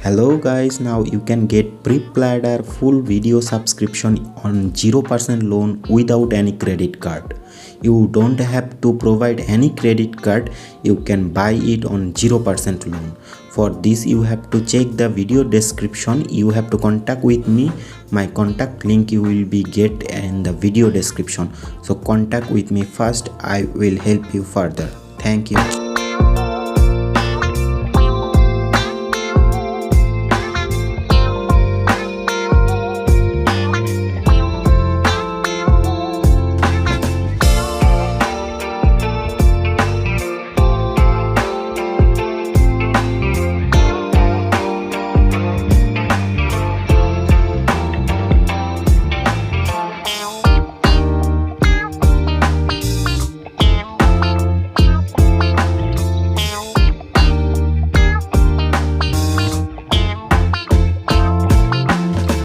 Hello guys, now you can get Prepladder full video subscription on 0% loan without any credit card. You don't have to provide any credit card, you can buy it on 0% loan. For this you have to check the video description, you have to contact with me. My contact link you will be get in the video description. So contact with me first, I will help you further. Thank you.